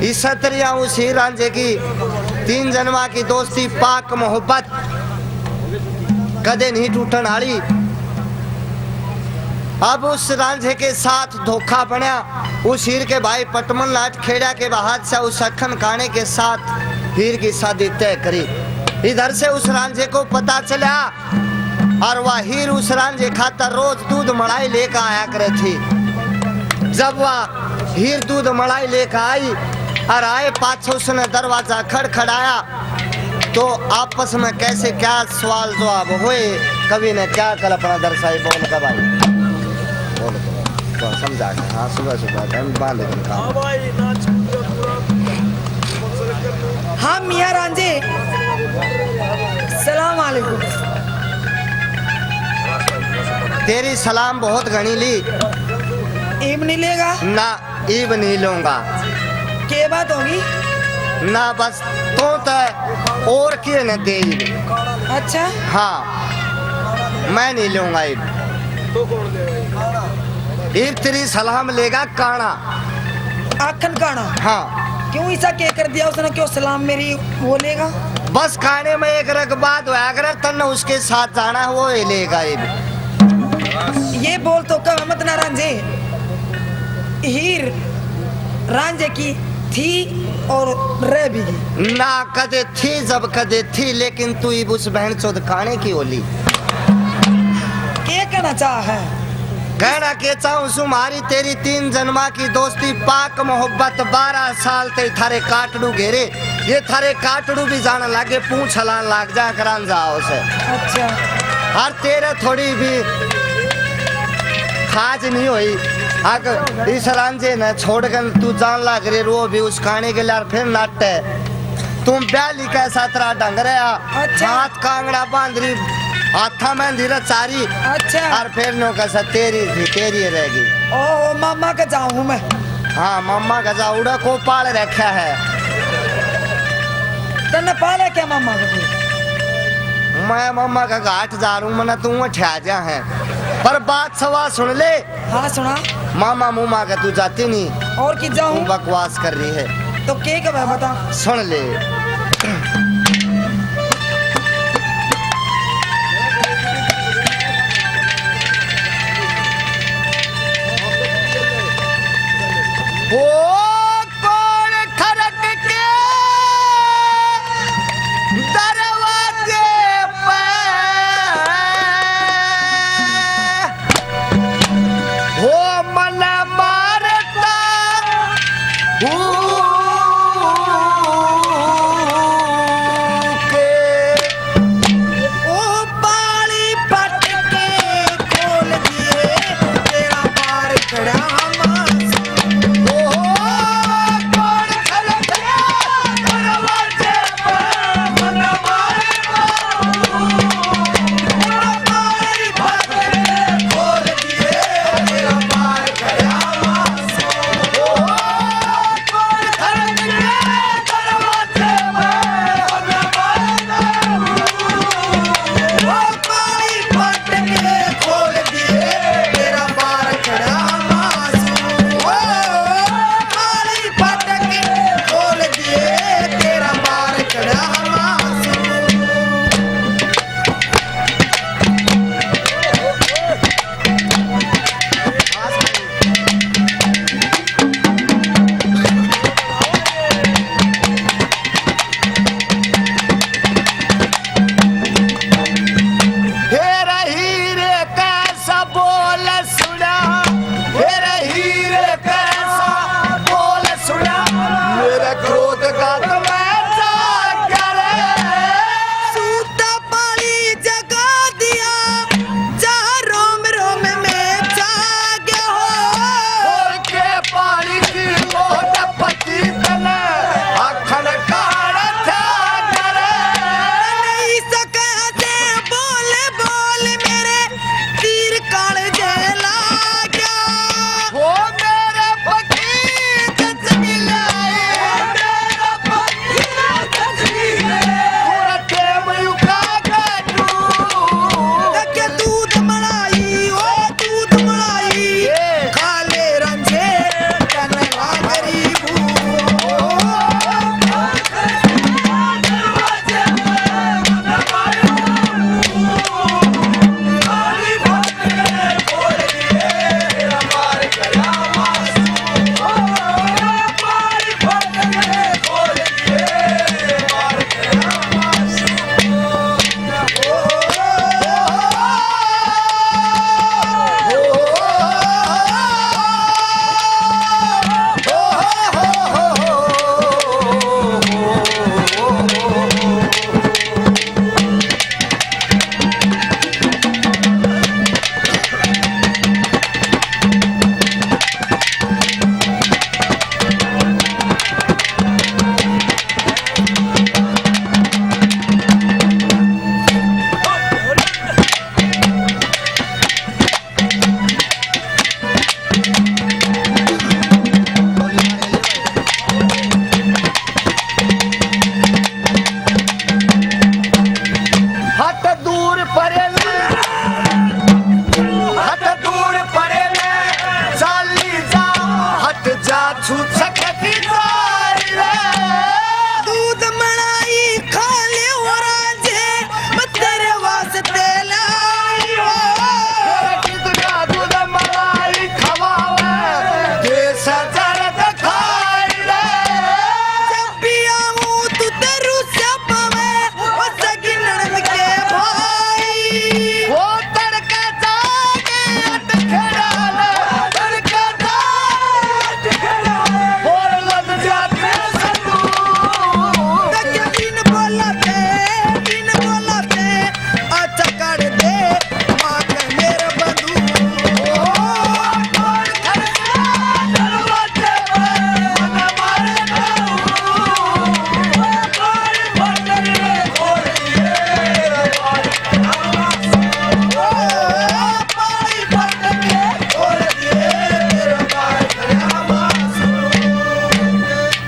इस सतरिया उस हीर रांझे की 3 जन्मा की दोस्ती पाक मोहब्बत कदे नहीं टूटन हाली। अब उस रांझे के साथ धोखा बना उस हीर के भाई पटमन लाट खेड़ा के बादशाह उस अखन काने के साथ हीर की शादी तय करी। इधर से उस रांझे को पता चला और वह हीर उस रांझे खातर रोज दूध मलाई लेकर आया करे थी। जब वह हीर दूध मलाई लेकर आई और आए पाछे उसने दरवाजा खड़खड़ाया तो आपस में कैसे क्या सवाल जवाब हुए। कवि ने क्या कल्पना दर्शाई, बोल का भाई बोल तो समझा के। हाँ सुबह सुबह बांध हाँ मियाँ रांझे सलाम वालेकुम। तेरी सलाम बहुत घनी ली। ईब नहीं लेगा ना ईब नहीं लूंगा। के बात होगी ना बस तो और किए न दे। अच्छा हाँ मैं नहीं लूंगा ईब। ईब तेरी सलाम लेगा काना। आखन काना हाँ क्यों ऐसा क्या कर दिया उसने, क्यों सलाम मेरी वो लेगा। बस खाने में एक रगबात हुआ अगर तन उसके साथ जाना है वो ही लेगा ईब। ये बोल तो कब मत ना रांझे, हीर रांझे की थी और रह भी गई। ना कदे थी जब कदे थी, लेकिन तू ईब उस बहन चौध खाने की होली। क्या कहना चाह है? कहना के चाहूँ सुमारी तेरी 3 जन्मा की दोस्ती पाक मोहब्बत 12 साल ते थारे काटड़ू घेरे। ये थारे काटड़ू भी जाना लागे पूछ हलान लाग जा करान जाओ से। अच्छा हर तेरे थोड़ी भी खाज नहीं हुई। अगर इस रांझे ने छोड़कर तू जान लग रे रो भी उस खाने के लिए फिर नाट है। तुम ब्याली कैसा तेरा ढंग रहा। अच्छा। हाथ कांगड़ा बांध रही हाथा में धीरे चारी। अच्छा और फिर नो कैसा तेरी थी तेरी रहेगी। ओ मामा का जाऊँ मैं। हाँ मामा का जाऊड़ा को पाल रखा है। तन्ने पाले क्या मामा को? मैं मामा का घाट जा रहा हूँ मना तू उठा जा है। पर बात सवा सुन ले। हाँ सुना। मामा मुमा का तू जाती नहीं और की जाऊँ बकवास कर रही है तो के कब है बता। सुन ले। वो कौन खड़क के दरवाजे पे वो मन मारता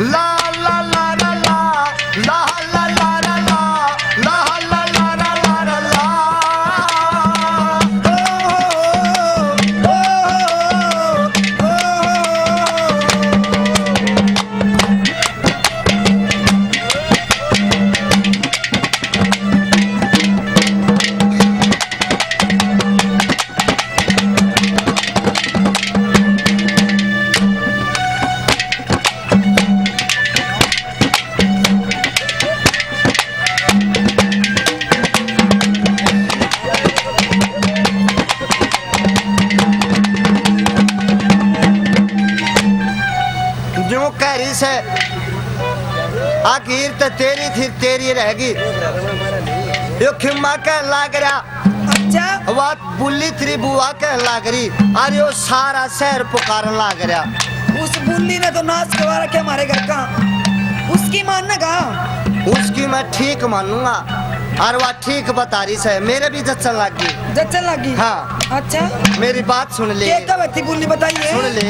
ला ला ला ला ला ला ला ला ला ला ला ला ला ला ला ला जो कह रही से आखिर तो तेरी थी तेरी रहेगी यो खिम्मा कह लाग रहा अच्छा बात बुल्ली तेरी बुआ कह लाग रही अरे यो सारा शहर पुकारन लाग रहा उस बुल्ली ने तो नाच करवा रखे हमारे घर का उसकी मानना कहा उसकी मैं ठीक मानूंगा और वह ठीक बता रही से मेरे भी जच्चन लगी जच्चन लगी हाँ अच्छा मेरी बात सुन ले क्या कब थी बुल्ली बताइए सुन ले